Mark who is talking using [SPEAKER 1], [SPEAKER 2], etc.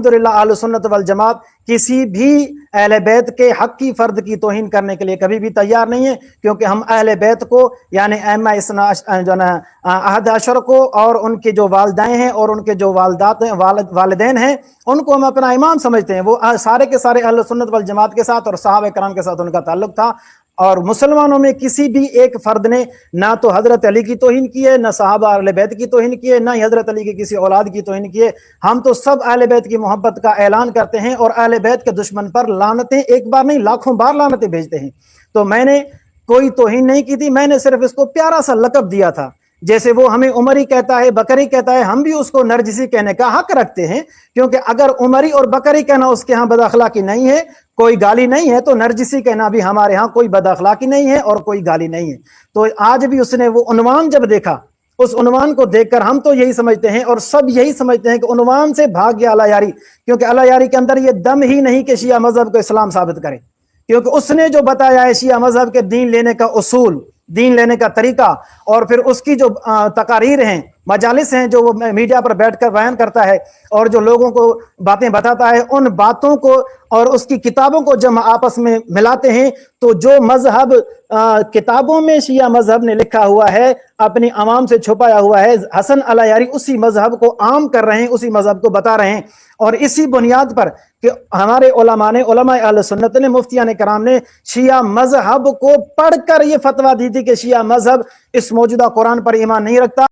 [SPEAKER 1] الحمدللہ اہل سنت والجماعت کسی بھی اہل بیت کے حق کی فرد کی توہین کرنے کے لیے کبھی بھی تیار نہیں ہے، کیونکہ ہم اہل بیت کو یعنی ائمہ احد عشر کو اور ان کے جو والدین ہیں اور ان کے جو والدات ہیں والدین ہیں ان کو ہم اپنا امام سمجھتے ہیں۔ وہ سارے کے سارے اہل سنت والجماعت کے ساتھ اور صحابہ کرام کے ساتھ ان کا تعلق تھا، اور مسلمانوں میں کسی بھی ایک فرد نے نہ تو حضرت علی کی توہین کی ہے، نہ صحابہ اہل بیت کی توہین کی ہے، نہ ہی حضرت علی کی کسی اولاد کی توہین کی ہے۔ ہم تو سب اہل بیت کی محبت کا اعلان کرتے ہیں اور اہل بیت کے دشمن پر لعنتیں ایک بار نہیں لاکھوں بار لعنتیں بھیجتے ہیں۔ تو میں نے کوئی توہین نہیں کی تھی، میں نے صرف اس کو پیارا سا لقب دیا تھا، جیسے وہ ہمیں عمری کہتا ہے، بکری کہتا ہے، ہم بھی اس کو نرجسی کہنے کا حق رکھتے ہیں، کیونکہ اگر عمری اور بکری کہنا اس کے ہاں بد اخلاقی نہیں ہے، کوئی گالی نہیں ہے، تو نرجسی کہنا بھی ہمارے ہاں کوئی بد اخلاقی نہیں ہے اور کوئی گالی نہیں ہے۔ تو آج بھی اس نے وہ عنوان جب دیکھا، اس عنوان کو دیکھ کر ہم تو یہی سمجھتے ہیں اور سب یہی سمجھتے ہیں کہ عنوان سے بھاگ گیا اللہ یاری، کیونکہ اللہ یاری کے اندر یہ دم ہی نہیں کہ شیعہ مذہب کو اسلام ثابت کرے، کیونکہ اس نے جو بتایا ہے شیعہ مذہب کے دین لینے کا اصول، دین لینے کا طریقہ، اور پھر اس کی جو تقاریر ہیں، مجالس ہیں جو وہ میڈیا پر بیٹھ کر بیان کرتا ہے اور جو لوگوں کو باتیں بتاتا ہے، ان باتوں کو اور اس کی کتابوں کو جب ہم آپس میں ملاتے ہیں تو جو مذہب کتابوں میں شیعہ مذہب نے لکھا ہوا ہے، اپنی عوام سے چھپایا ہوا ہے، حسن علیاری اسی مذہب کو عام کر رہے ہیں، اسی مذہب کو بتا رہے ہیں، اور اسی بنیاد پر کہ ہمارے علماء نے، علماء اہل سنت نے، مفتیان کرام نے شیعہ مذہب کو پڑھ کر یہ فتویٰ دی تھی کہ شیعہ مذہب اس موجودہ قرآن پر ایمان نہیں رکھتا۔